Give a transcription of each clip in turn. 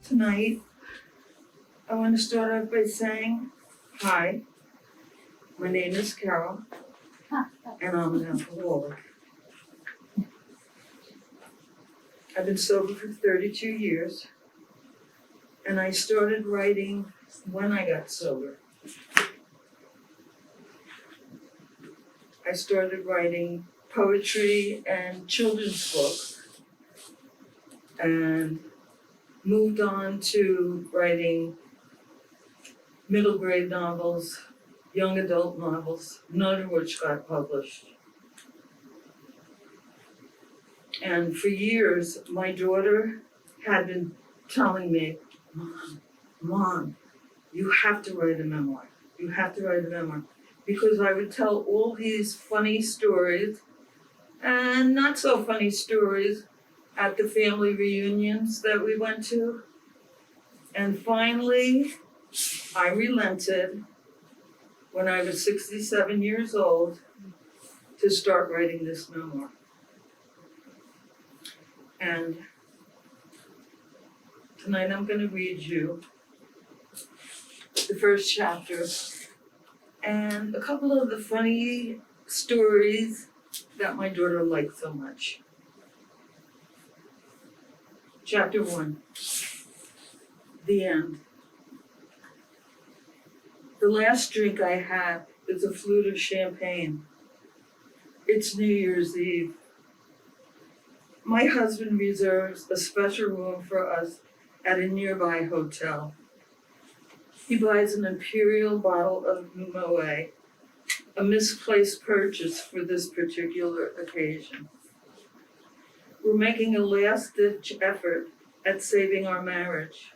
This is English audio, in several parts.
Tonight, I want to start off by saying, hi, my name is Carol, and I'm an alcoholic. I've been sober for 32 years, and I started writing when I got sober. I started writing poetry and children's books, and moved on to writing middle grade novels, young adult novels, none of which got published. And for years, my daughter had been telling me, Mom, you have to write a memoir. You have to write a memoir. Because I would tell all these funny stories and not so funny stories at the family reunions that we went to. And finally, I relented when I was 67 years old to start writing this memoir. And tonight I'm going to read you the first chapter and a couple of the funny stories that my daughter liked so much. Chapter 1, the end. The last drink I had is a flute of champagne. It's New Year's Eve. My husband reserves a special room for us at a nearby hotel. He buys an imperial bottle of Moet, a misplaced purchase for this particular occasion. We're making a last-ditch effort at saving our marriage.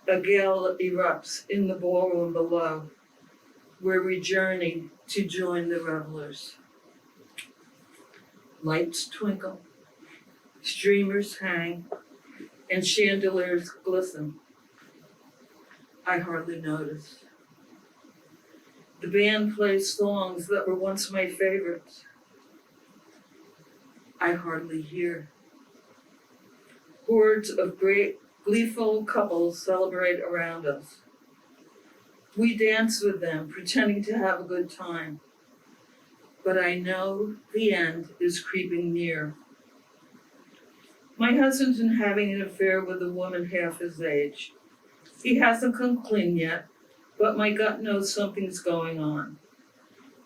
A gale erupts in the ballroom below, where we journey to join the revelers. Lights twinkle, streamers hang, and chandeliers glisten. I hardly notice. The band plays songs that were once my favorites. I hardly hear. Hordes of great, gleeful couples celebrate around us. We dance with them, pretending to have a good time. But I know the end is creeping near. My husband's been having an affair with a woman half his age. He hasn't come clean yet, but my gut knows something's going on.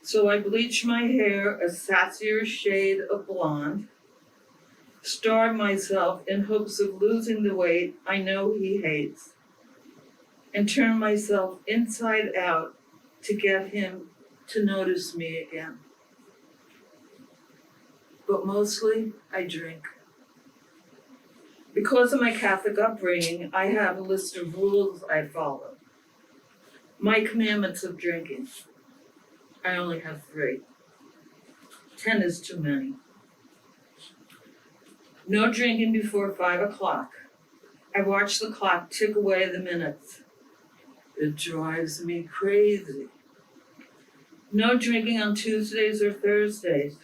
So I bleach my hair a sassier shade of blonde, starve myself in hopes of losing the weight I know he hates, and turn myself inside out to get him to notice me again. But mostly, I drink. Because of my Catholic upbringing, I have a list of rules I follow. My commandments of drinking. I only have 3. 10 is too many. No drinking before 5 o'clock. I watch the clock tick away the minutes. It drives me crazy. No drinking on Tuesdays or Thursdays.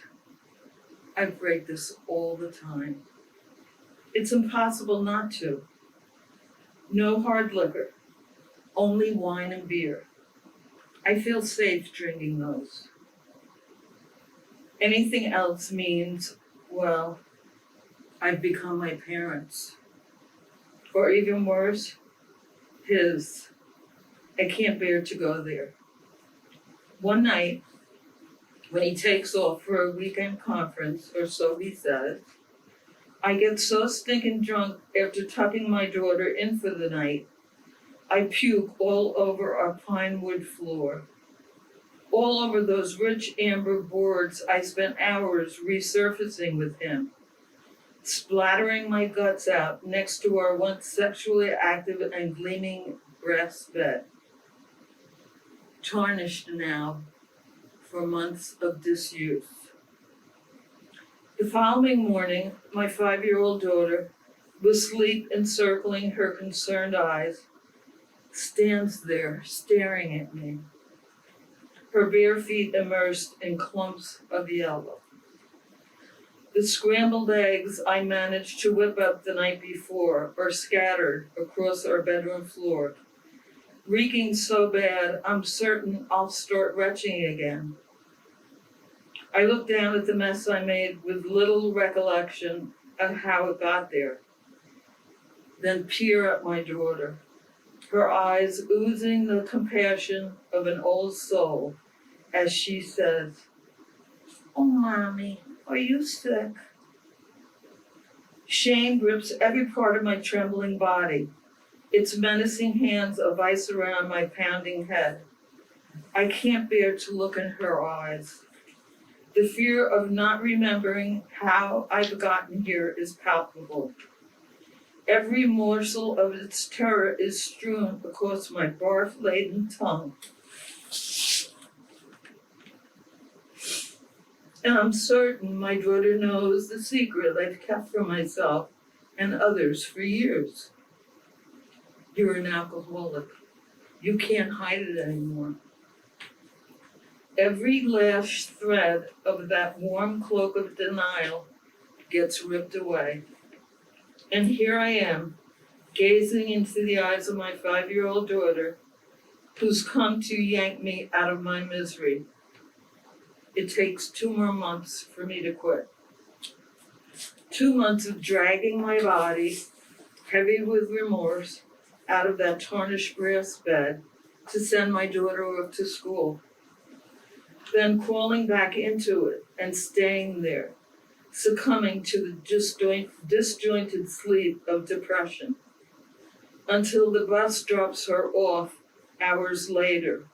I break this all the time. It's impossible not to. No hard liquor, only wine and beer. I feel safe drinking those. Anything else means, well, I've become my parents. Or even worse, his. I can't bear to go there. One night, when he takes off for a weekend conference, or so he says, I get so stinking drunk after tucking my daughter in for the night, I puke all over our pine wood floor, all over those rich amber boards I spent hours resurfacing with him, splattering my guts out next to our once sexually active and gleaming brass bed, tarnished now for months of disuse. The following morning, my 5-year-old daughter, with sleep encircling her concerned eyes, stands there staring at me, her bare feet immersed in clumps of yellow. The scrambled eggs I managed to whip up the night before are scattered across our bedroom floor, reeking so bad I'm certain I'll start retching again. I look down at the mess I made with little recollection of how it got there, then peer at my daughter, her eyes oozing the compassion of an old soul as she says, "Oh, Mommy, are you sick?" Shame grips every part of my trembling body, its menacing hands a vice around my pounding head. I can't bear to look in her eyes. The fear of not remembering how I've gotten here is palpable. Every morsel of its terror is strewn across my barf-laden tongue. And I'm certain my daughter knows the secret I've kept from myself and others for years. You're an alcoholic. You can't hide it anymore. Every last thread of that warm cloak of denial gets ripped away. And here I am, gazing into the eyes of my 5-year-old daughter, who's come to yank me out of my misery. It takes 2 more months for me to quit. 2 months of dragging my body, heavy with remorse, out of that tarnished brass bed to send my daughter off to school. Then crawling back into it and staying there, succumbing to the disjointed sleep of depression, until the bus drops her off hours later,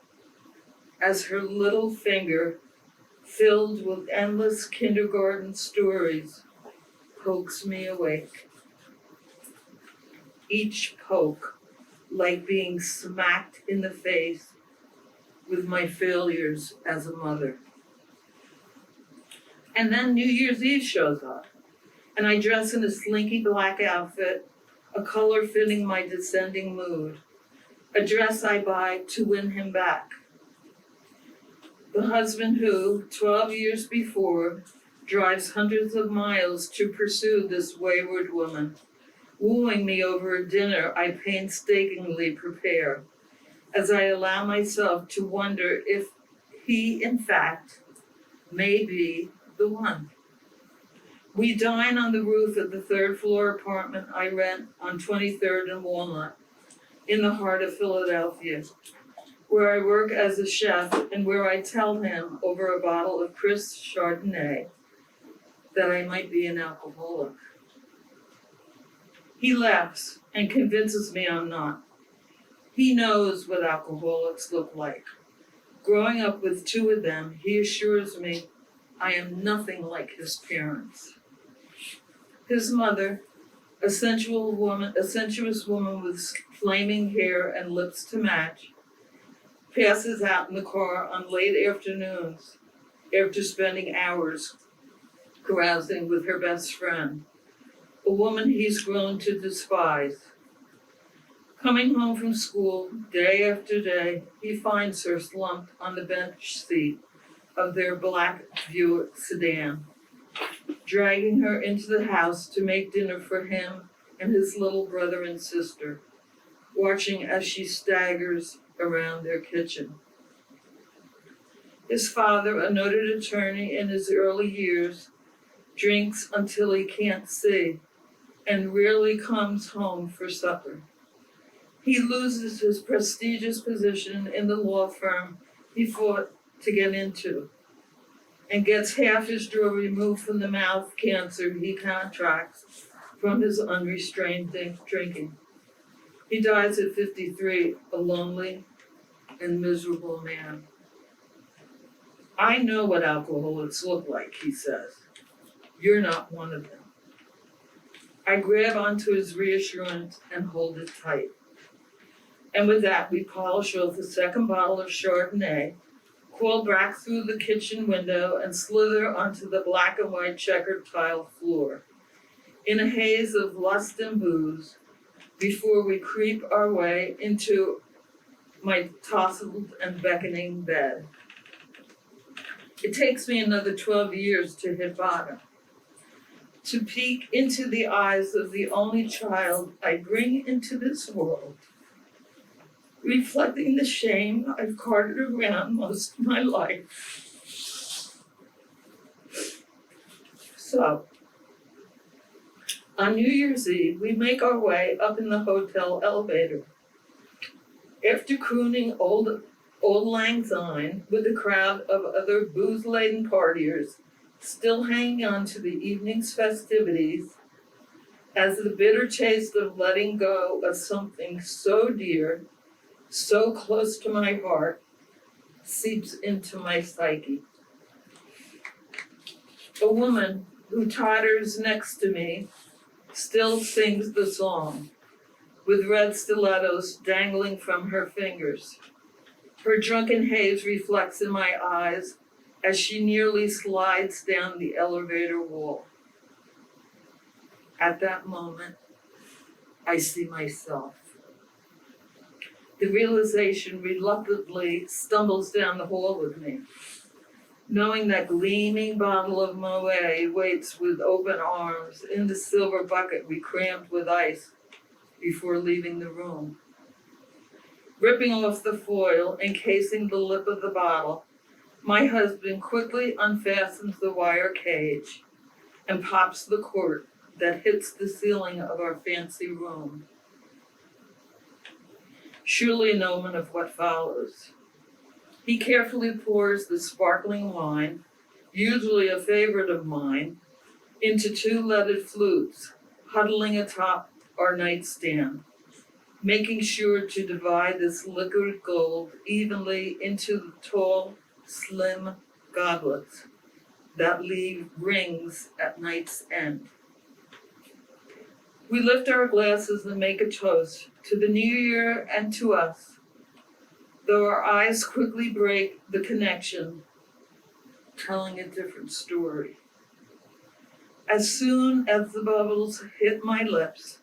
as her little finger, filled with endless kindergarten stories, pokes me awake. Each poke like being smacked in the face with my failures as a mother. And then New Year's Eve shows up, and I dress in a slinky black outfit, a color fitting my descending mood, a dress I buy to win him back. The husband who, 12 years before, drives hundreds of miles to pursue this wayward woman, wooing me over a dinner I painstakingly prepare, as I allow myself to wonder if he, in fact, may be the one. We dine on the roof of the 3rd floor apartment I rent on 23rd and Walnut, in the heart of Philadelphia, where I work as a chef and where I tell him over a bottle of crisp Chardonnay that I might be an alcoholic. He laughs and convinces me I'm not. He knows what alcoholics look like. Growing up with 2 of them, he assures me I am nothing like his parents. His mother, a sensuous woman with flaming hair and lips to match, passes out in the car on late afternoons after spending hours carousing with her best friend, a woman he's grown to despise. Coming home from school, day after day, he finds her slumped on the bench seat of their black Buick sedan, dragging her into the house to make dinner for him and his little brother and sister, watching as she staggers around their kitchen. His father, a noted attorney in his early years, drinks until he can't see and rarely comes home for supper. He loses his prestigious position in the law firm he fought to get into and gets half his jaw removed from the mouth cancer he contracts from his unrestrained drinking. He dies at 53, a lonely and miserable man. I know what alcoholics look like, he says. You're not one of them. I grab onto his reassurance and hold it tight. And with that, we polish off the second bottle of Chardonnay, crawl back through the kitchen window, and slither onto the black and white checkered tile floor, in a haze of lust and booze, before we creep our way into my tousled and beckoning bed. It takes me another 12 years to hit bottom. to peek into the eyes of the only child I bring into this world, reflecting the shame I've carted around most of my life. So, on New Year's Eve, we make our way up in the hotel elevator. After crooning Old Lang Syne with a crowd of other booze-laden partiers still hanging on to the evening's festivities, as the bitter taste of letting go of something so dear, so close to my heart, seeps into my psyche. A woman who totters next to me still sings the song, with red stilettos dangling from her fingers. Her drunken haze reflects in my eyes as she nearly slides down the elevator wall. At that moment, I see myself. The realization reluctantly stumbles down the hall with me, knowing that gleaming bottle of Moet waits with open arms in the silver bucket we crammed with ice before leaving the room. Ripping off the foil encasing the lip of the bottle, my husband quickly unfastens the wire cage and pops the cork that hits the ceiling of our fancy room. Surely an omen of what follows. He carefully pours the sparkling wine, usually a favorite of mine, into two leaded flutes, huddling atop our nightstand, making sure to divide this liquid gold evenly into the tall, slim goblets that leave rings at night's end. We lift our glasses and make a toast to the new year and to us, though our eyes quickly break the connection, telling a different story. As soon as the bubbles hit my lips,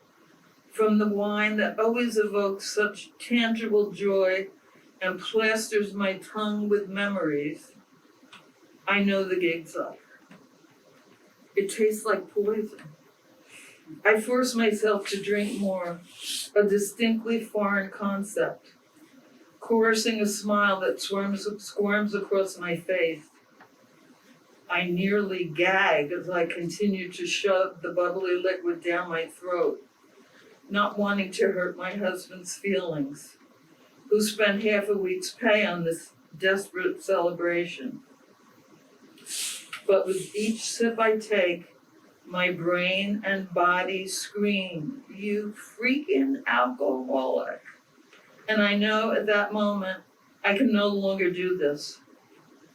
from the wine that always evokes such tangible joy and plasters my tongue with memories, I know the gig's up. It tastes like poison. I force myself to drink more, a distinctly foreign concept, coercing a smile that squirms across my face. I nearly gag as I continue to shove the bubbly liquid down my throat, not wanting to hurt my husband's feelings, who spent half a week's pay on this desperate celebration. But with each sip I take, my brain and body scream, "You freaking alcoholic." And I know at that moment, I can no longer do this.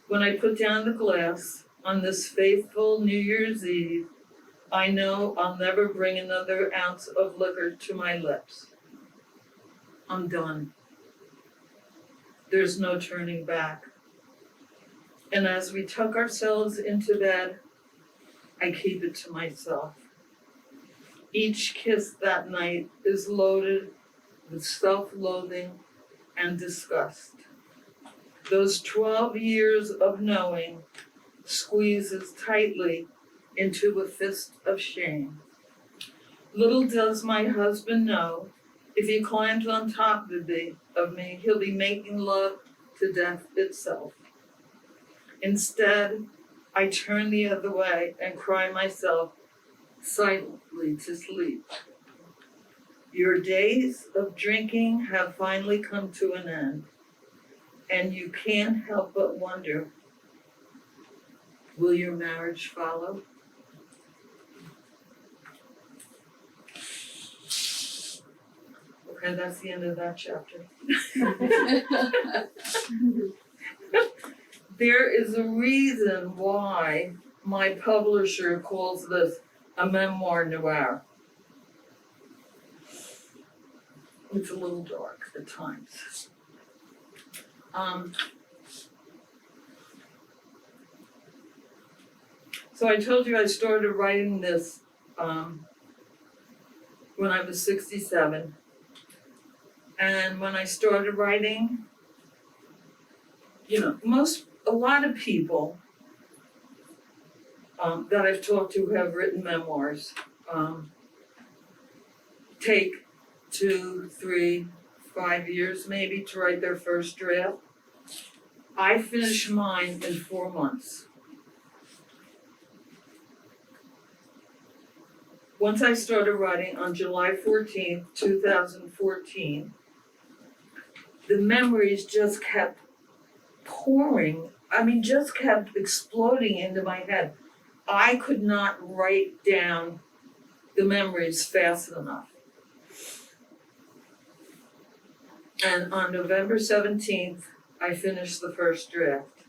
When I put down the glass on this faithful New Year's Eve, I know I'll never bring another ounce of liquor to my lips. I'm done. There's no turning back. And as we tuck ourselves into bed, I keep it to myself. Each kiss that night is loaded with self-loathing and disgust. Those 12 years of knowing squeezes tightly into a fist of shame. Little does my husband know, if he climbs on top of me, he'll be making love to death itself. Instead, I turn the other way and cry myself silently to sleep. Your days of drinking have finally come to an end, and you can't help but wonder, will your marriage follow? Okay, that's the end of that chapter. There is a reason why my publisher calls this a memoir noir. It's a little dark at times. So I told you I started writing this when I was 67. And when I started writing, a lot of people that I've talked to who have written memoirs take 2, 3, 5 years maybe to write their first draft. I finished mine in 4 months. Once I started writing on July 14th, 2014, the memories just kept pouring. Just kept exploding into my head. I could not write down the memories fast enough. And on November 17th, I finished the first draft.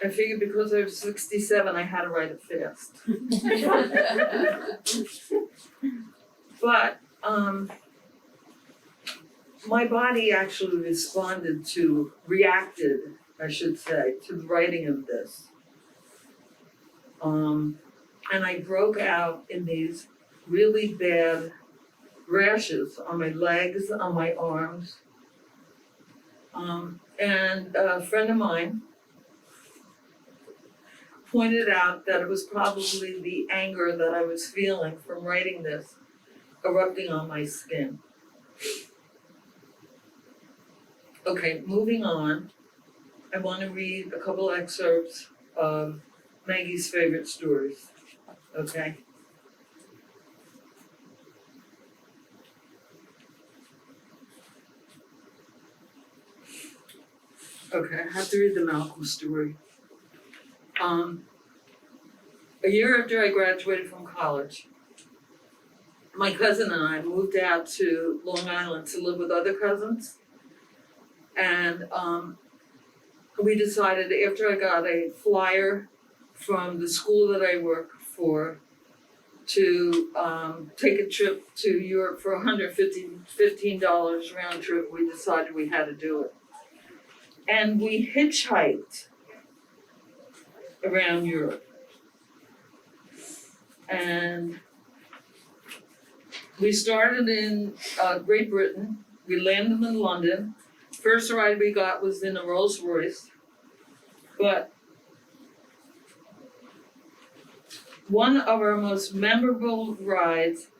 I figured because I was 67, I had to write it fast. But my body actually reacted, I should say, to the writing of this. And I broke out in these really bad rashes on my legs, on my arms. And a friend of mine pointed out that it was probably the anger that I was feeling from writing this erupting on my skin. Okay, moving on. I want to read a couple excerpts of Maggie's favorite stories. Okay? Okay, I have to read the Malcolm story. A year after I graduated from college, my cousin and I moved out to Long Island to live with other cousins. And we decided after I got a flyer from the school that I work for to take a trip to Europe for $115 round trip, we decided we had to do it. And we hitchhiked around Europe. And we started in Great Britain. We landed in London. First ride we got was in a Rolls Royce. But one of our most memorable rides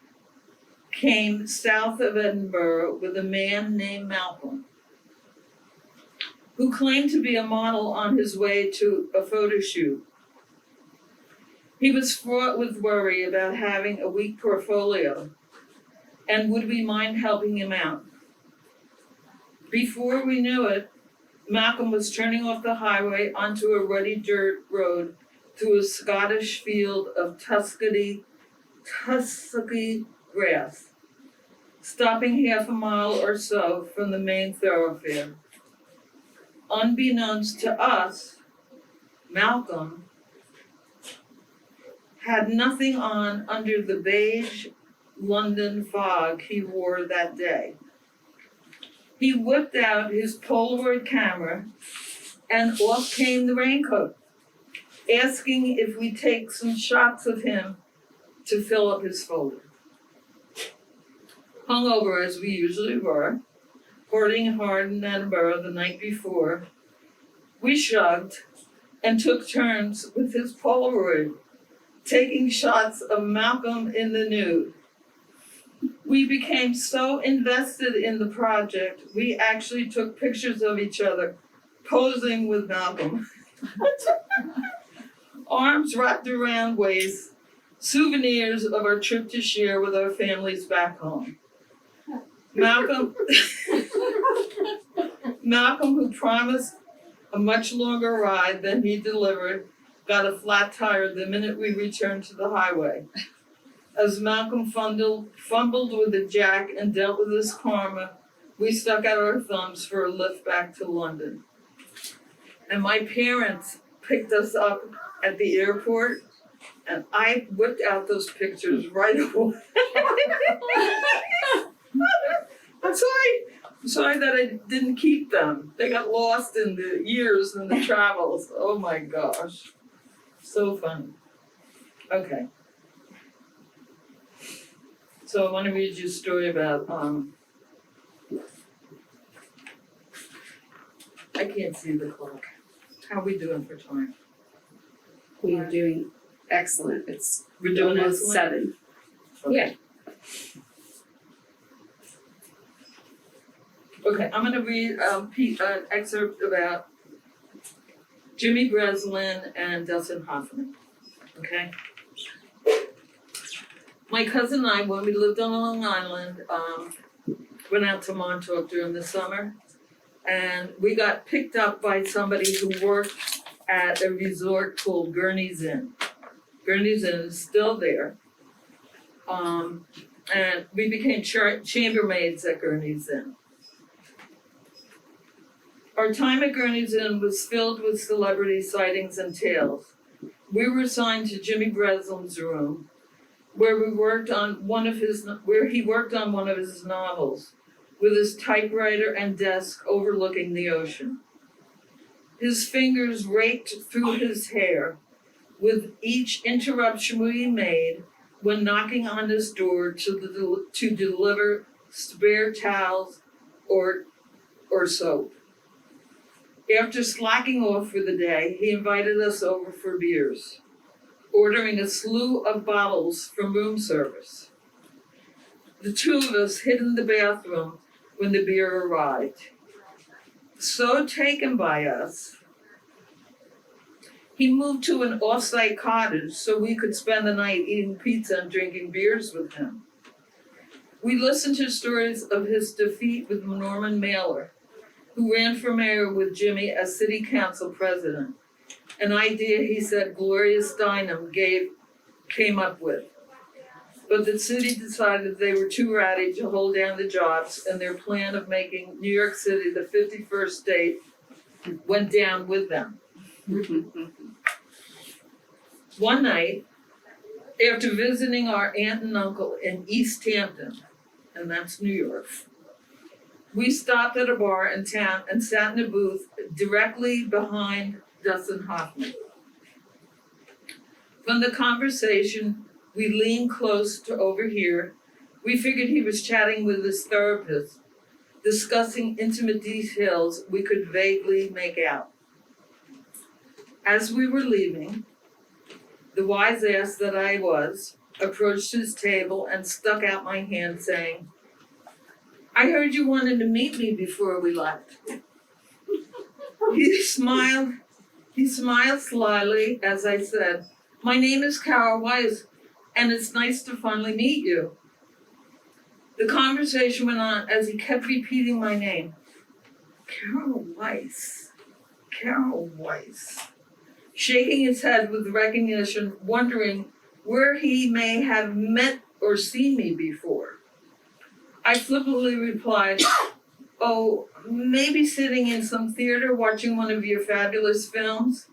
came south of Edinburgh with a man named Malcolm, who claimed to be a model on his way to a photo shoot. He was fraught with worry about having a weak portfolio, and would we mind helping him out? Before we knew it, Malcolm was turning off the highway onto a ruddy dirt road through a Scottish field of tussocky grass, stopping half a mile or so from the main thoroughfare. Unbeknownst to us, Malcolm had nothing on under the beige London fog he wore that day. He whipped out his Polaroid camera and off came the raincoat, asking if we'd take some shots of him to fill up his folder. Hungover as we usually were, partying hard in Edinburgh the night before, we shrugged and took turns with his Polaroid, taking shots of Malcolm in the nude. We became so invested in the project, we actually took pictures of each other, posing with Malcolm. Arms wrapped around waist, souvenirs of our trip to share with our families back home. Malcolm, who promised a much longer ride than he delivered, got a flat tire the minute we returned to the highway. As Malcolm fumbled with the jack and dealt with his karma, we stuck out our thumbs for a lift back to London. And my parents picked us up at the airport, and I whipped out those pictures right away. I'm sorry that I didn't keep them. They got lost in the years and the travels. Oh my gosh. So funny. Okay. So I want to read you a story about, I can't see the clock. How are we doing for time? We are doing excellent. It's We're doing almost excellent? 7. Yeah. Okay, I'm gonna read an excerpt about Jimmy Graslin and Dustin Hoffman, okay? My cousin and I, when we lived on Long Island, went out to Montauk during the summer, and we got picked up by somebody who worked at a resort called Gurney's Inn. Gurney's Inn is still there. And we became chambermaids at Gurney's Inn. Our time at Gurney's Inn was filled with celebrity sightings and tales. We were assigned to Jimmy Breslin's room, where he worked on one of his novels, with his typewriter and desk overlooking the ocean. His fingers raked through his hair, with each interruption we made when knocking on his door to deliver spare towels or soap. After slacking off for the day, he invited us over for beers, ordering a slew of bottles from room service. The two of us hid in the bathroom when the beer arrived. So taken by us, he moved to an off-site cottage so we could spend the night eating pizza and drinking beers with him. We listened to stories of his defeat with Norman Mailer, who ran for mayor with Jimmy as city council president, an idea he said Gloria Steinem came up with. But the city decided they were too ratty to hold down the jobs, and their plan of making New York City the 51st state went down with them. One night, after visiting our aunt and uncle in Easthampton, and that's New York, we stopped at a bar in town and sat in a booth directly behind Dustin Hoffman. From the conversation, we leaned close to overhear. We figured he was chatting with his therapist, discussing intimate details we could vaguely make out. As we were leaving, the wise ass that I was approached his table and stuck out my hand saying, "I heard you wanted to meet me before we left." He smiled slyly as I said, "My name is Carol Weis, and it's nice to finally meet you." The conversation went on as he kept repeating my name. Carol Weis, Carol Weis. Shaking his head with recognition, wondering where he may have met or seen me before. I flippantly replied, "Oh, maybe sitting in some theater watching one of your fabulous films."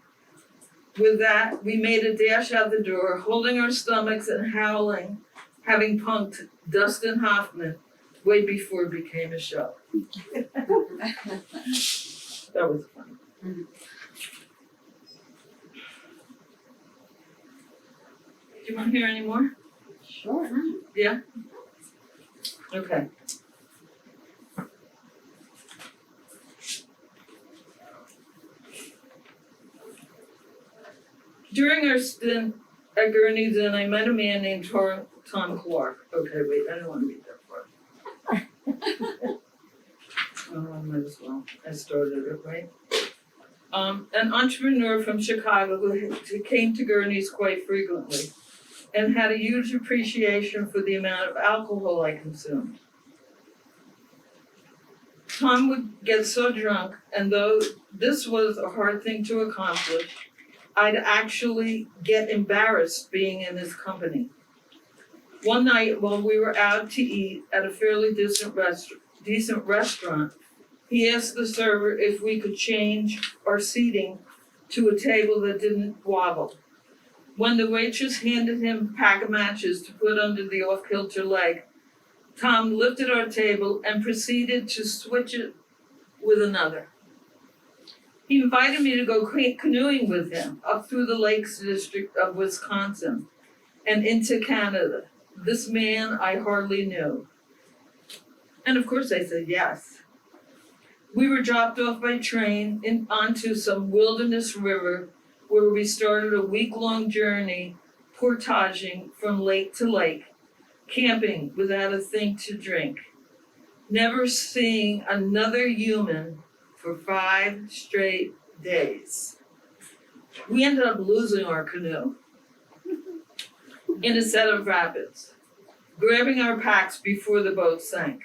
With that, we made a dash out the door, holding our stomachs and howling, having punked Dustin Hoffman way before it became a show. That was fun. Mm-hmm. Do you want to hear any more? Sure. Yeah? Okay. During our stint at Gurney's Inn, I met a man named Tom Clark. Okay, wait, I don't want to read that part. Oh, I might as well. I started it, right? An entrepreneur from Chicago who came to Gurney's quite frequently and had a huge appreciation for the amount of alcohol I consumed. Tom would get so drunk, and though this was a hard thing to accomplish, I'd actually get embarrassed being in his company. One night while we were out to eat at a fairly decent restaurant, he asked the server if we could change our seating to a table that didn't wobble. When the waitress handed him a pack of matches to put under the off-kilter leg, Tom lifted our table and proceeded to switch it with another. He invited me to go canoeing with him up through the Lakes District of Wisconsin and into Canada. This man I hardly knew. And of course I said yes. We were dropped off by train onto some wilderness river where we started a week-long journey portaging from lake to lake, camping without a thing to drink, never seeing another human for 5 straight days. We ended up losing our canoe in a set of rapids, grabbing our packs before the boat sank.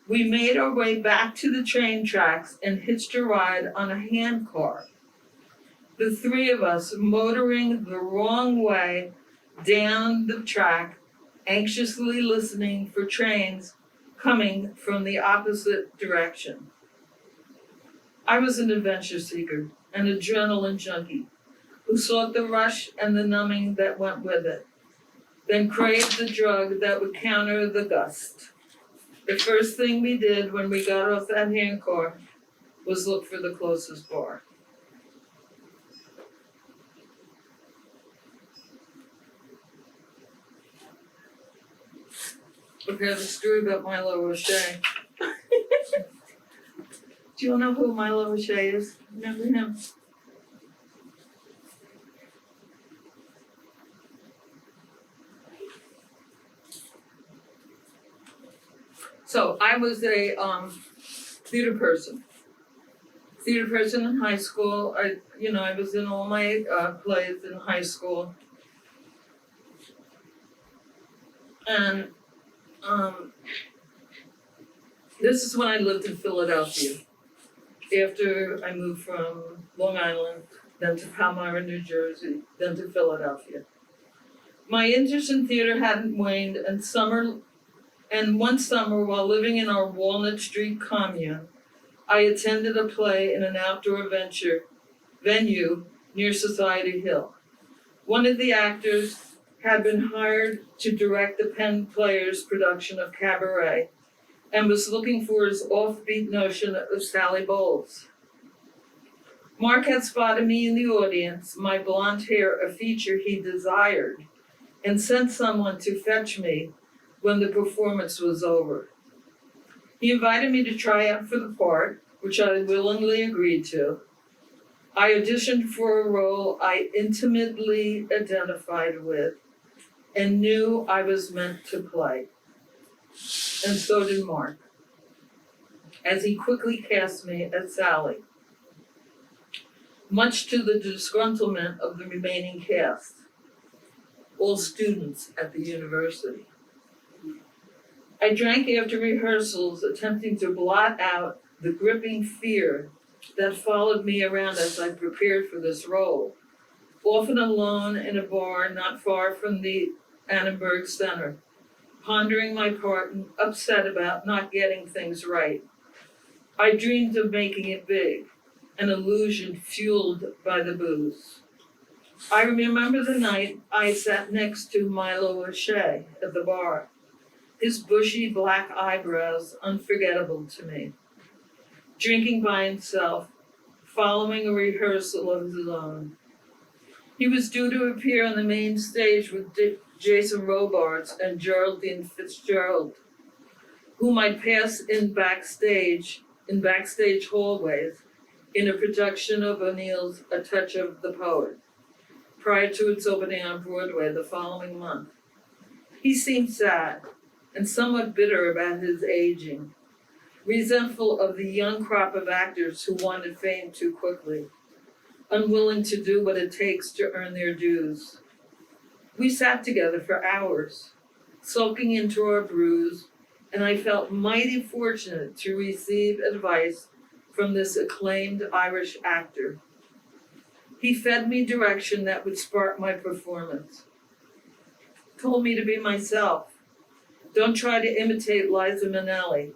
We made our way back to the train tracks and hitched a ride on a hand car. The 3 of us motoring the wrong way down the track, anxiously listening for trains coming from the opposite direction. I was an adventure seeker, an adrenaline junkie, who sought the rush and the numbing that went with it, then craved the drug that would counter the gust. The first thing we did when we got off that hand car was look for the closest bar. Okay, the story about Milo O'Shea. Do you all know who Milo O'Shea is? Remember him? So I was a theater person in high school. I was in all my plays in high school, and this is when I lived in Philadelphia. After I moved from Long Island, then to Palmyra, New Jersey, then to Philadelphia. My interest in theater hadn't waned, and one summer, while living in our Walnut Street commune, I attended a play in an outdoor venue near Society Hill. One of the actors had been hired to direct the Penn Players production of Cabaret and was looking for his offbeat notion of Sally Bowles. Mark had spotted me in the audience, my blonde hair a feature he desired, and sent someone to fetch me when the performance was over. He invited me to try out for the part, which I willingly agreed to. I auditioned for a role I intimately identified with and knew I was meant to play. And so did Mark, as he quickly cast me as Sally, much to the disgruntlement of the remaining cast, all students at the university. I drank after rehearsals, attempting to blot out the gripping fear that followed me around as I prepared for this role, often alone in a bar not far from the Annenberg Center, pondering my part and upset about not getting things right. I dreamed of making it big, an illusion fueled by the booze. I remember the night I sat next to Milo O'Shea at the bar, his bushy black eyebrows unforgettable to me, drinking by himself, following a rehearsal of his own. He was due to appear on the main stage with Jason Robards and Geraldine Fitzgerald, whom I'd pass in backstage hallways in a production of O'Neill's A Touch of the Poet, prior to its opening on Broadway the following month. He seemed sad and somewhat bitter about his aging, resentful of the young crop of actors who wanted fame too quickly, unwilling to do what it takes to earn their dues. We sat together for hours, sulking into our brews, and I felt mighty fortunate to receive advice from this acclaimed Irish actor. He fed me direction that would spark my performance, told me to be myself. Don't try to imitate Liza Minnelli,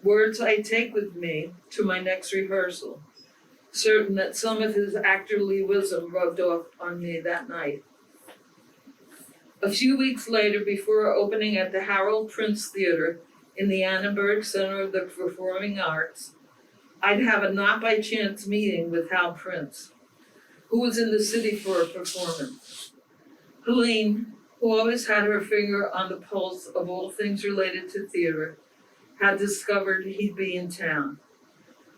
words I take with me to my next rehearsal, certain that some of his actorly wisdom rubbed off on me that night. A few weeks later, before opening at the Harold Prince Theater in the Annenberg Center of the Performing Arts, I'd have a not-by-chance meeting with Hal Prince, who was in the city for a performance. Helene, who always had her finger on the pulse of all things related to theater, had discovered he'd be in town.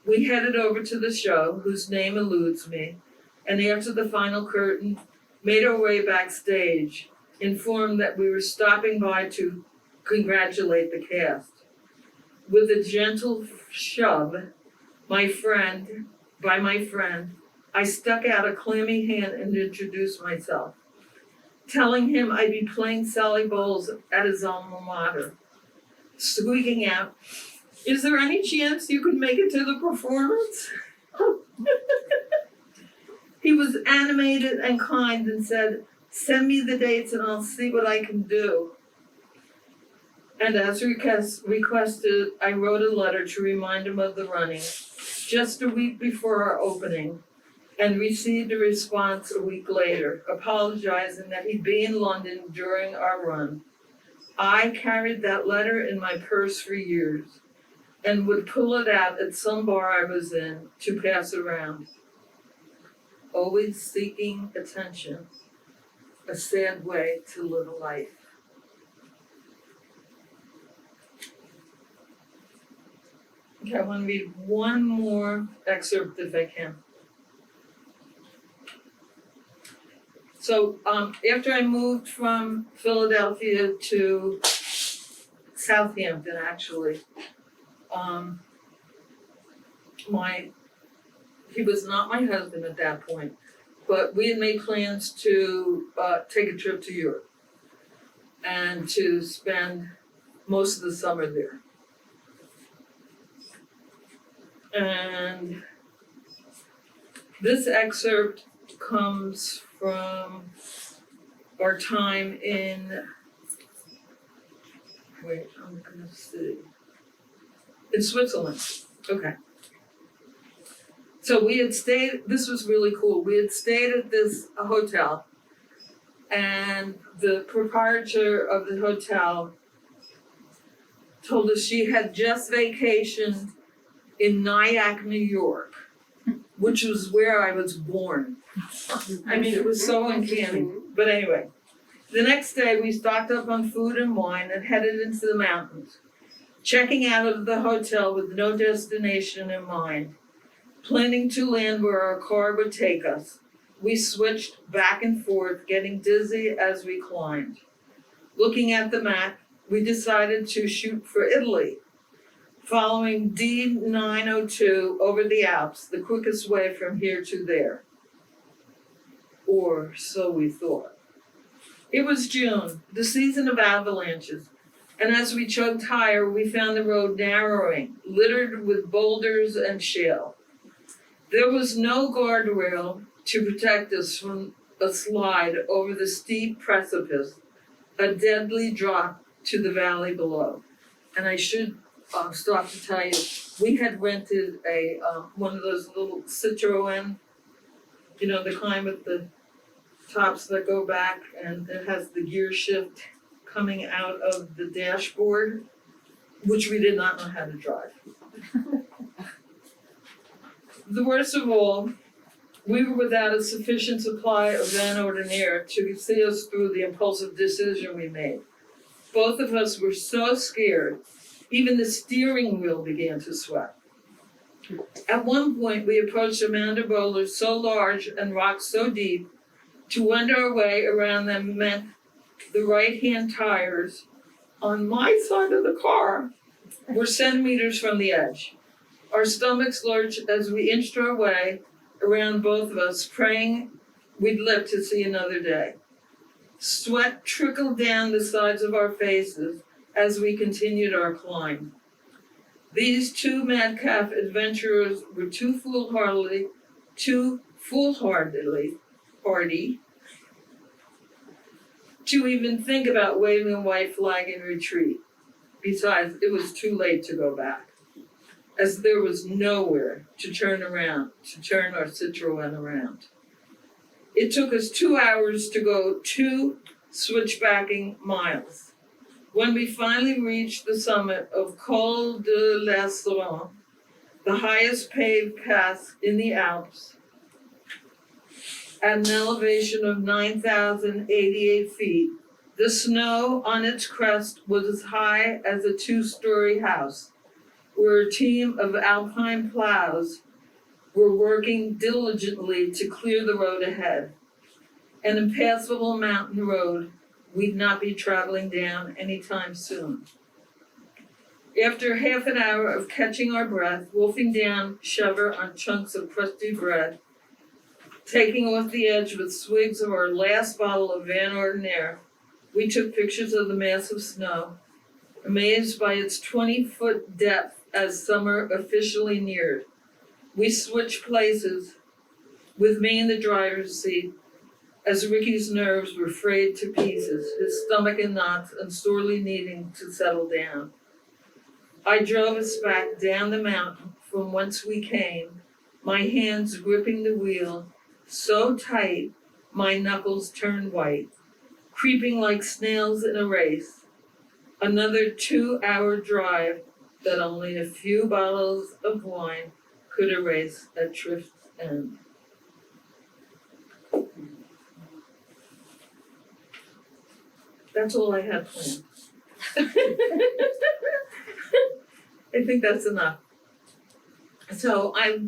We headed over to the show, whose name eludes me, and after the final curtain, made our way backstage, informed that we were stopping by to congratulate the cast. With a gentle shove, by my friend, I stuck out a clammy hand and introduced myself, telling him I'd be playing Sally Bowles at his alma mater, squeaking out, "Is there any chance you could make it to the performance?" He was animated and kind and said, "Send me the dates and I'll see what I can do." And as requested, I wrote a letter to remind him of the running just a week before our opening, and received a response a week later, apologizing that he'd be in London during our run. I carried that letter in my purse for years and would pull it out at some bar I was in to pass around. Always seeking attention, a sad way to live a life. Okay, I want to read one more excerpt if I can. So after I moved from Philadelphia to Southampton, actually, he was not my husband at that point, but we had made plans to take a trip to Europe and to spend most of the summer there. And this excerpt comes from our time in, I'm gonna see, in Switzerland. Okay. So we had stayed, this was really cool. We had stayed at this hotel, and the proprietor of the hotel told us she had just vacationed in Nyack, New York, which was where I was born. I mean, it was so uncanny. But anyway, the next day we stocked up on food and wine and headed into the mountains, checking out of the hotel with no destination in mind, planning to land where our car would take us. We switched back and forth, getting dizzy as we climbed. Looking at the map, we decided to shoot for Italy, following D902 over the Alps, the quickest way from here to there. Or so we thought. It was June, the season of avalanches, and as we chugged higher, we found the road narrowing, littered with boulders and shale. There was no guardrail to protect us from a slide over the steep precipice, a deadly drop to the valley below. And I should stop to tell you, we had rented a one of those little Citroen, you know, the kind with the tops that go back, and it has the gear shift coming out of the dashboard, which we did not know how to drive. The worst of all, we were without a sufficient supply of Van Ordinaire to see us through the impulsive decision we made. Both of us were so scared, even the steering wheel began to sweat. At one point, we approached a mound of boulders so large and rocks so deep, to wend our way around them meant the right-hand tires on my side of the car were centimeters from the edge. Our stomachs lurched as we inched our way around both of us, praying we'd live to see another day. Sweat trickled down the sides of our faces as we continued our climb. These two madcap adventurers were too foolhardily hardy to even think about waving a white flag in retreat. Besides, it was too late to go back, as there was nowhere to turn our Citroen around. It took us 2 hours to go 2 switchbacking miles. When we finally reached the summit of Col de l'Estran, the highest paved pass in the Alps, at an elevation of 9,088 feet, the snow on its crest was as high as a 2-story house, where a team of alpine plows were working diligently to clear the road ahead. An impassable mountain road we'd not be traveling down anytime soon. After half an hour of catching our breath, wolfing down sugar on chunks of crusty bread, taking off the edge with swigs of our last bottle of Van Ordinaire, we took pictures of the mass of snow, amazed by its 20-foot depth as summer officially neared. We switched places, with me in the driver's seat, as Ricky's nerves were frayed to pieces, his stomach in knots and sorely needing to settle down. I drove us back down the mountain from whence we came, my hands gripping the wheel so tight my knuckles turned white, creeping like snails in a race. Another 2-hour drive that only a few bottles of wine could erase at Trift's End. That's all I had planned. I think that's enough. So I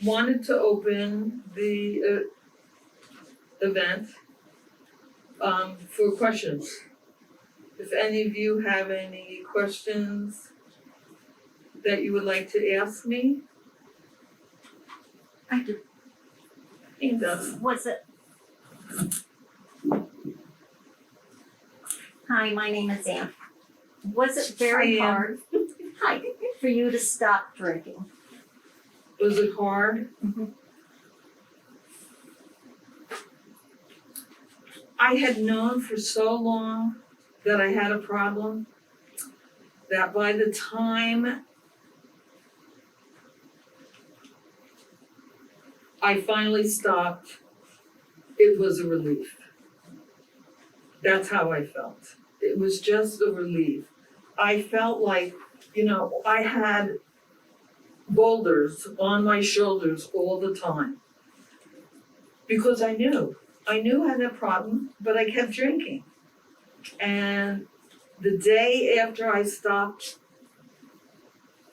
wanted to open the event for questions. If any of you have any questions that you would like to ask me. I do. He does. Was it? Hi, my name is Ann. Was it very Hi, Ann. hard Hi, for you to stop drinking? Was it hard? Mhm. I had known for so long that I had a problem that by the time I finally stopped, it was a relief. That's how I felt. It was just a relief. I felt like, I had boulders on my shoulders all the time. Because I knew I had that problem, but I kept drinking. And the day after I stopped,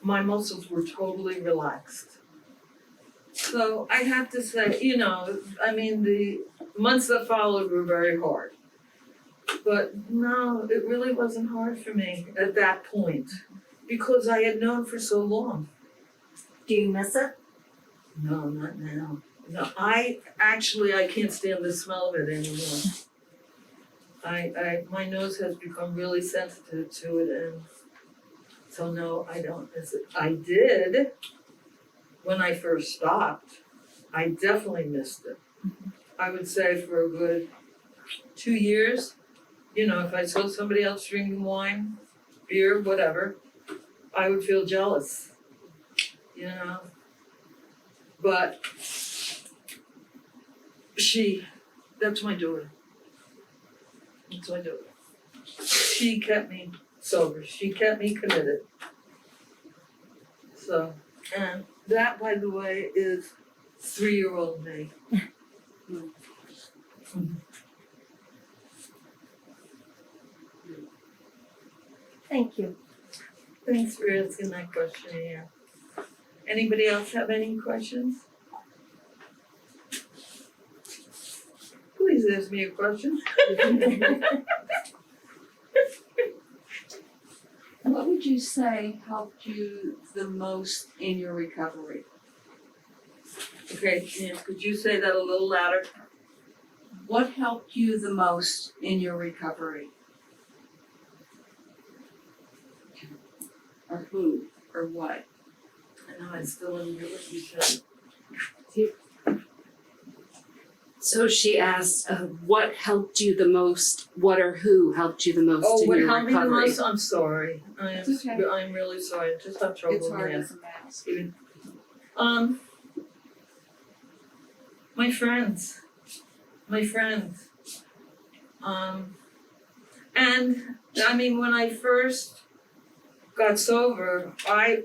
my muscles were totally relaxed. So I have to say, the months that followed were very hard. But no, it really wasn't hard for me at that point because I had known for so long. Do you miss it? No, not now. No, I can't stand the smell of it anymore. My nose has become really sensitive to it, and so no, I don't miss it. I did when I first stopped. I definitely missed it. I would say for a good 2 years, if I saw somebody else drinking wine, beer, whatever, I would feel jealous, But that's my daughter. That's my daughter. She kept me sober. She kept me committed. So, and that, by the way, is 3-year-old me. Thank you. Thanks for asking that question, yeah. Anybody else have any questions? Please ask me a question. What would you say helped you the most in your recovery? Okay, Jan, could you say that a little louder? What helped you the most in your recovery? Or who, or what? I know I still didn't hear what you said. So she asked, what helped you the most? What or who helped you the most Oh, in what your helped me the recovery? most? I'm sorry. It's okay. I'm really sorry. I just have trouble It's with hard math. as a mask. My friends. And I mean, when I first got sober, I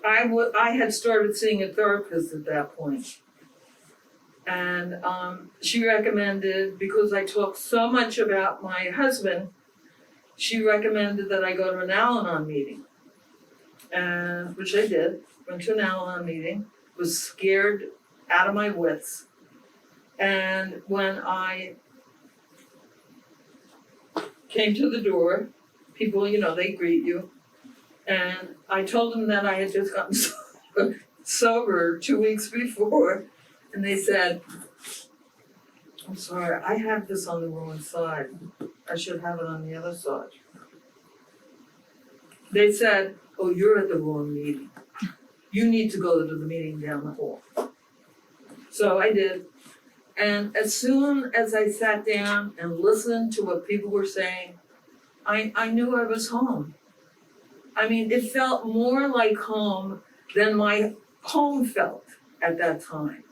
had started seeing a therapist at that point. And she recommended, because I talked so much about my husband, she recommended that I go to an Al-Anon meeting, which I did. went to an Al-Anon meeting, was scared out of my wits. And when I came to the door, people, they greet you. And I told them that I had just gotten sober 2 weeks before. And they said, I'm sorry, I have this on the wrong side. I should have it on the other side. They said, oh, you're at the wrong meeting. You need to go to the meeting down the hall. So I did. And as soon as I sat down and listened to what people were saying, I knew I was home. I mean, it felt more like home than my home felt at that time.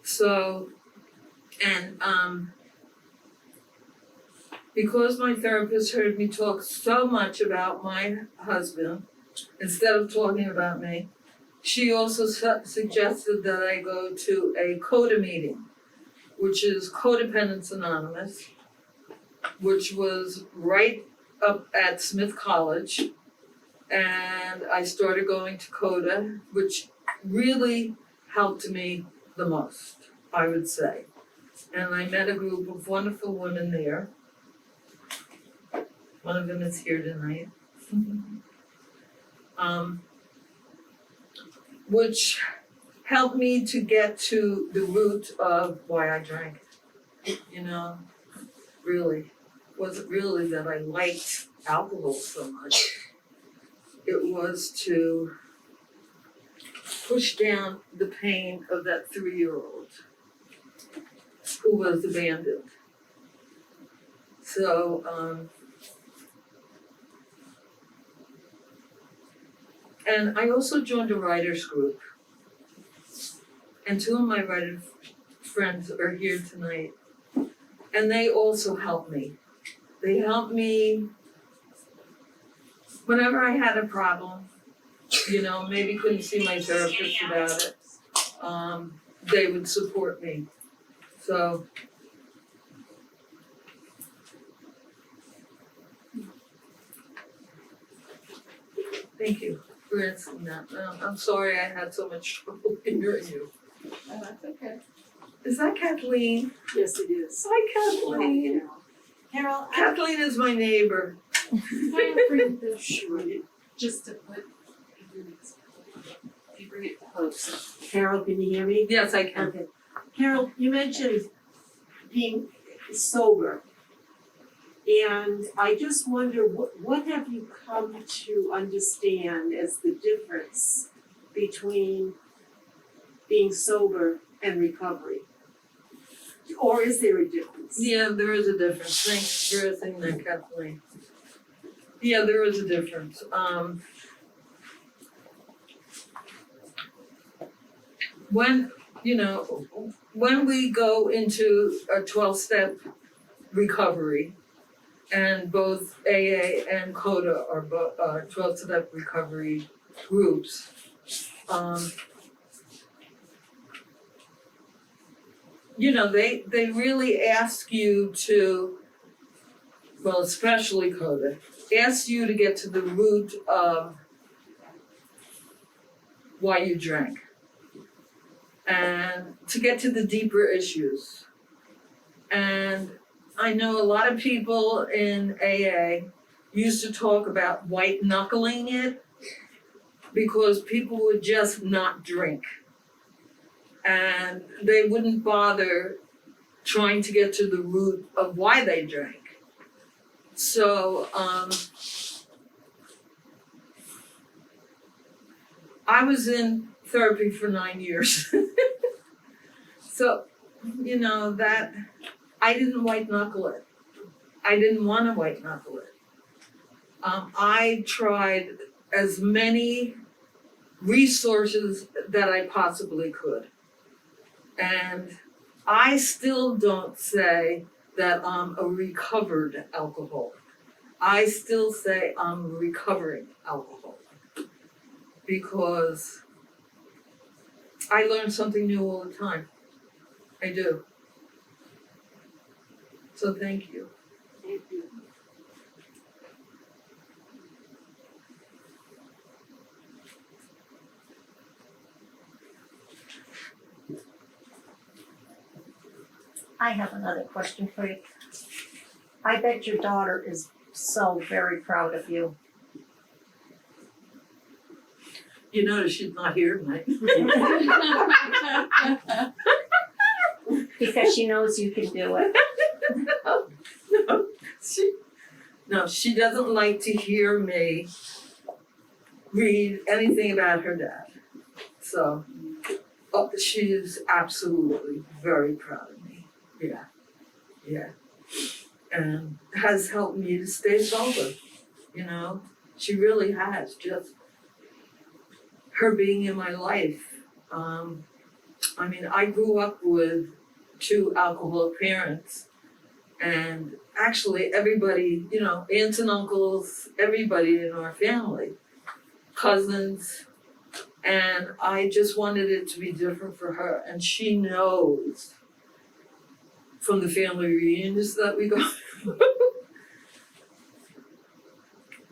So, and because my therapist heard me talk so much about my husband, instead of talking about me, she also suggested that I go to a CODA meeting, which is Codependence Anonymous, which was right up at Smith College. And I started going to CODA, which really helped me the most, I would say. And I met a group of wonderful women there. One of them is here tonight. Which helped me to get to the root of why I drank. Really. It wasn't really that I liked alcohol so much. It was to push down the pain of that 3-year-old who was abandoned. So, and I also joined a writers group. And 2 of my writer friends are here tonight. And they also helped me. They helped me whenever I had a problem, maybe couldn't see my therapist about it. They would support me. So, thank you for answering that. I'm sorry I had so much trouble hearing you. Oh, that's okay. Is that Kathleen? Yes, it is. Hi, Kathleen. Carol, Kathleen is my neighbor. Can I bring this shredded just to put, if you bring it close. Carol, can you hear me? Yes, I can. Okay. Carol, you mentioned being sober. And I just wonder, what have you come to understand as the difference between being sober and recovery? Or is there a difference? Yeah, there is a difference. Thanks for saying that, Kathleen. Yeah, there is a difference. When we go into a 12-step recovery, and both AA and CODA are 12-step recovery groups, they really ask you to, well, especially CODA, ask you to get to the root of why you drank and to get to the deeper issues. And I know a lot of people in AA used to talk about white knuckling it because people would just not drink. And they wouldn't bother trying to get to the root of why they drank. So I was in therapy for 9 years. So, that I didn't white knuckle it. I didn't want to white knuckle it. I tried as many resources that I possibly could. And I still don't say that I'm a recovered alcoholic. I still say I'm a recovering alcoholic. Because I learn something new all the time. I do. So thank you. Thank you. I have another question for you. I bet your daughter is so very proud of you. You notice she's not here tonight. Because she knows you can do it. She doesn't like to hear me read anything about her dad. So, she is absolutely very proud of me. Yeah. And has helped me to stay sober. You know, she really has. Just her being in my life. I grew up with 2 alcoholic parents. And actually everybody, aunts and uncles, everybody in our family, cousins, and I just wanted it to be different for her. And she knows from the family reunions that we go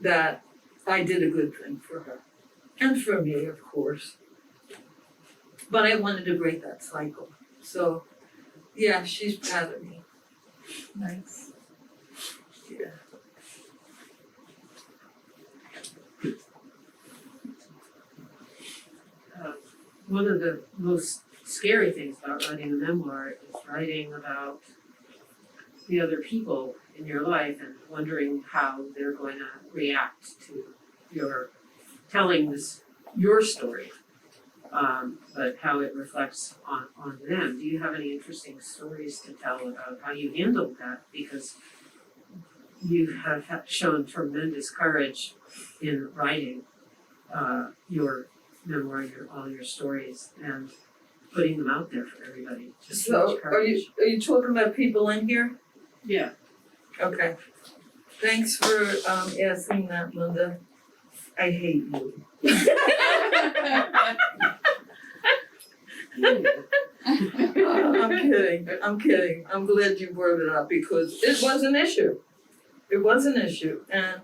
that I did a good thing for her. And for me, of course. But I wanted to break that cycle. So, yeah, she's proud of me. Nice. Yeah. One of the most scary things about writing a memoir is writing about the other people in your life and wondering how they're going to react to your telling your story, but how it reflects on them. Do you have any interesting stories to tell about how you handled that? Because you have shown tremendous courage in writing your memoir, all your stories, and putting them out there for everybody. Just So, huge are courage. you talking about people in here? Yeah. Okay. Thanks for asking that, Linda. I hate you. I'm kidding. I'm glad you brought it up because it was an issue. And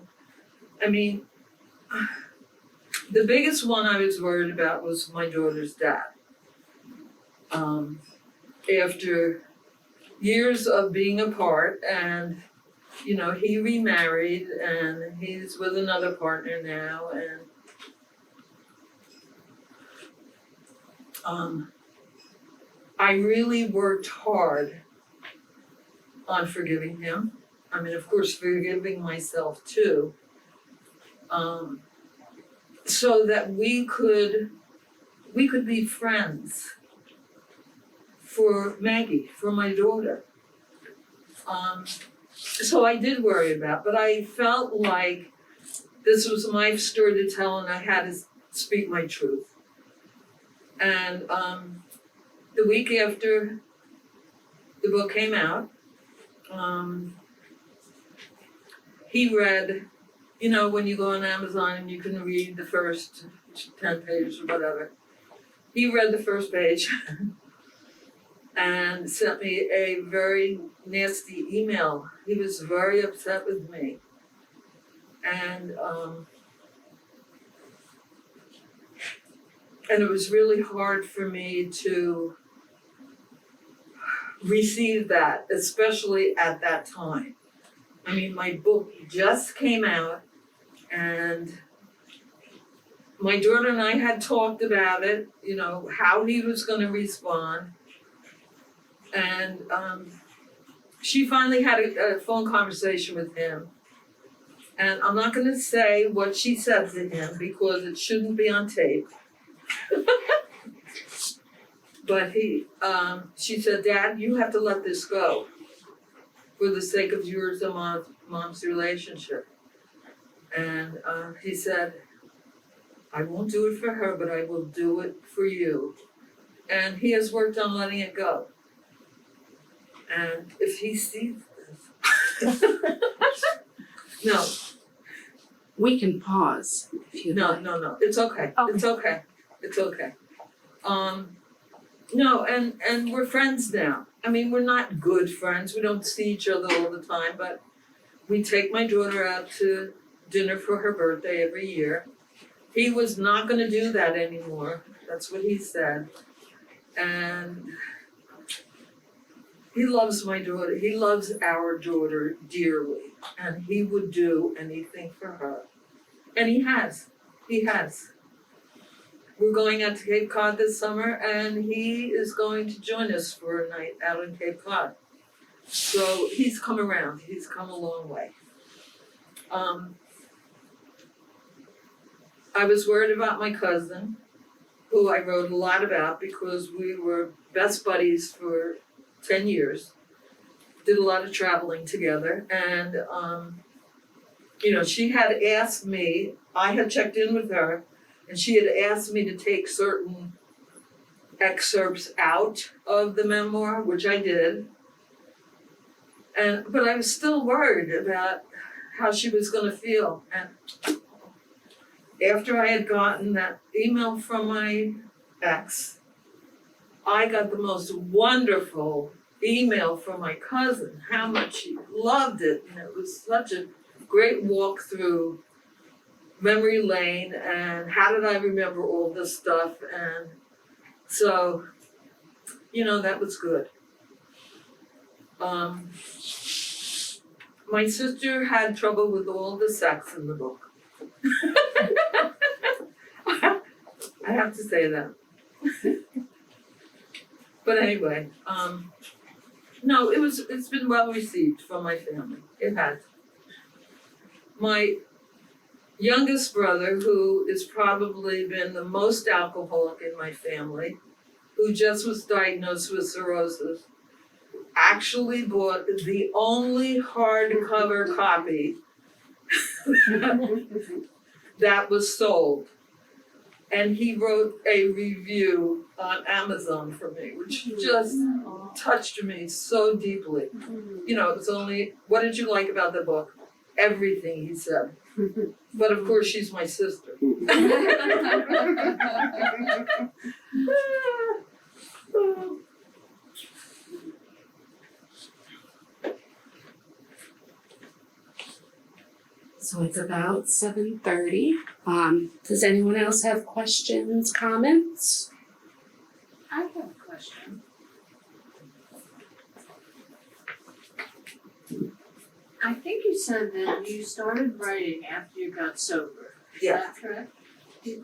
the biggest one I was worried about was my daughter's dad. After years of being apart and, he remarried and he's with another partner now and I really worked hard on forgiving him. Of course, forgiving myself too. So that we could be friends for Maggie, for my daughter. So I did worry about, but I felt like this was my story to tell and I had to speak my truth. And the week after the book came out, he read, when you go on Amazon and you can read the first 10 pages or whatever. He read the first page and sent me a very nasty email. He was very upset with me. And it was really hard for me to receive that, especially at that time. My book just came out and my daughter and I had talked about it, how he was going to respond. And she finally had a phone conversation with him. And I'm not going to say what she said to him because it shouldn't be on tape. But she said, "Dad, you have to let this go for the sake of yours and Mom's relationship." And he said, "I won't do it for her, but I will do it for you." And he has worked on letting it go. And if he sees this, no. We can pause if you like. No, it's okay. Okay. It's okay. No, and we're friends now. We're not good friends. We don't see each other all the time, but we take my daughter out to dinner for her birthday every year. He was not gonna do that anymore. That's what he said. And he loves my daughter. He loves our daughter dearly, and he would do anything for her. And he has. He has. We're going out to Cape Cod this summer, and he is going to join us for a night out in Cape Cod. So he's come around. He's come a long way. I was worried about my cousin, who I wrote a lot about because we were best buddies for 10 years. Did a lot of traveling together, and she had asked me, I had checked in with her, and she had asked me to take certain excerpts out of the memoir, which I did. But I was still worried about how she was going to feel. And after I had gotten that email from my ex, I got the most wonderful email from my cousin, how much she loved it. And it was such a great walk through memory lane and how did I remember all this stuff. And so, that was good. My sister had trouble with all the sex in the book. I have to say that. But anyway, no, it's been well received from my family. It has. My youngest brother, who has probably been the most alcoholic in my family, who just was diagnosed with cirrhosis, actually bought the only hardcover copy that was sold. And he wrote a review on Amazon for me, which just touched me so deeply. It was only, what did you like about the book? Everything, he said. But of course, she's my sister. So it's about 7:30. Does anyone else have questions, comments? I have a question. I think you said that you started writing after you got sober. Is that correct?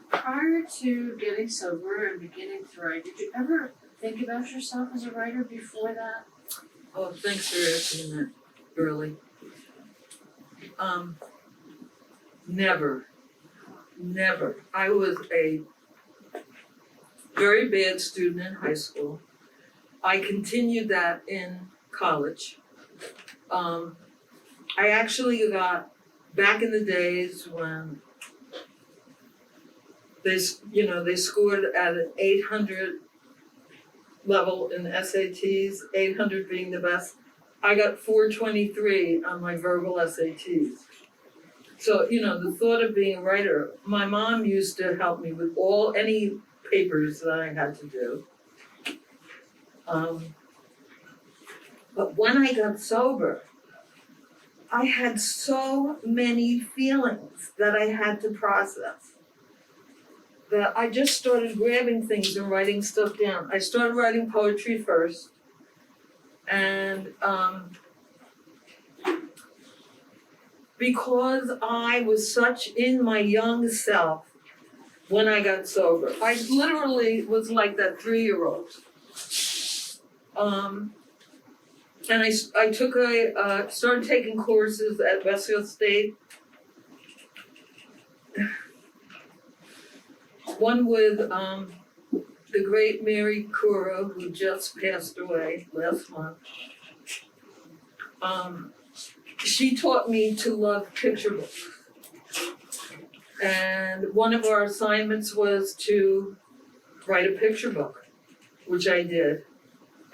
Prior to getting sober and beginning to write, did you ever think about yourself as a writer before that? Oh, thanks for asking that early. Never. I was a very bad student in high school. I continued that in college. I actually got, back in the days when they scored at an 800 level in SATs, 800 being the best. I got 423 on my verbal SATs. So, the thought of being a writer, my mom used to help me with any papers that I had to do. But when I got sober, I had so many feelings that I had to process that I just started grabbing things and writing stuff down. I started writing poetry first, and because I was such in my young self when I got sober, I literally was like that 3-year-old. And I started taking courses at Westfield State. One with the great Mary Cura, who just passed away last month. She taught me to love picture books. And one of our assignments was to write a picture book, which I did.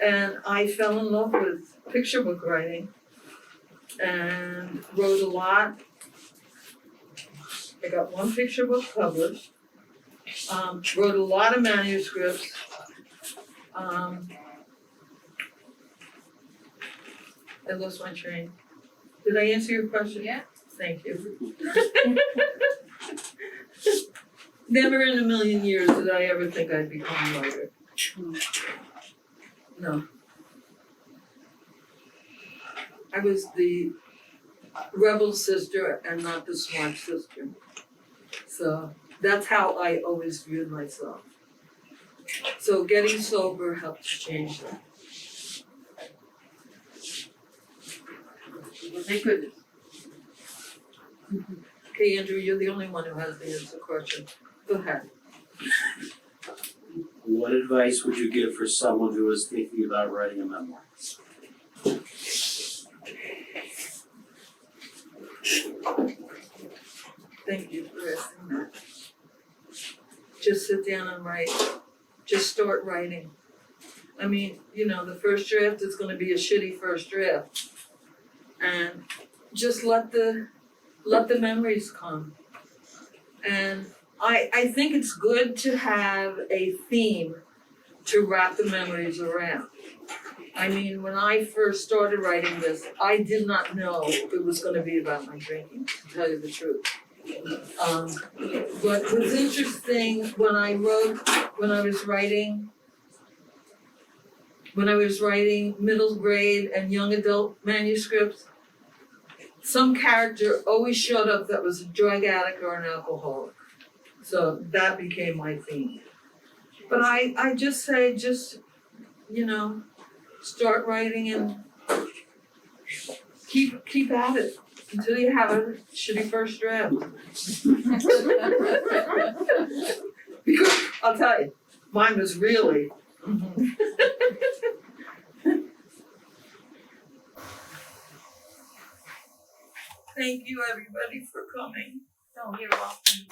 And I fell in love with picture book writing and wrote a lot. I got one picture book published, wrote a lot of manuscripts. I lost my train. Did I answer your question? Yeah. Thank you. Never in a million years did I ever think I'd become a writer. No. I was the rebel sister and not the smart sister. So that's how I always viewed myself. So getting sober helped change that. Well, thank goodness. Okay, Andrew, you're the only one who has the answer question. Go ahead. What advice would you give for someone who is thinking about writing a memoir? Thank you for asking that. Just sit down and write. Just start writing. I mean, you know, the first draft is gonna be a shitty first draft. And just let the memories come. And I think it's good to have a theme to wrap the memories around. I mean, when I first started writing this, I did not know it was gonna be about my drinking, to tell you the truth. What was interesting when I was writing middle grade and young adult manuscripts, some character always showed up that was a drug addict or an alcoholic. So that became my theme. But I just say, start writing and keep at it until you have a shitty first draft. Because I'll tell you, mine was really. Thank you, everybody, for coming. Oh, you're welcome.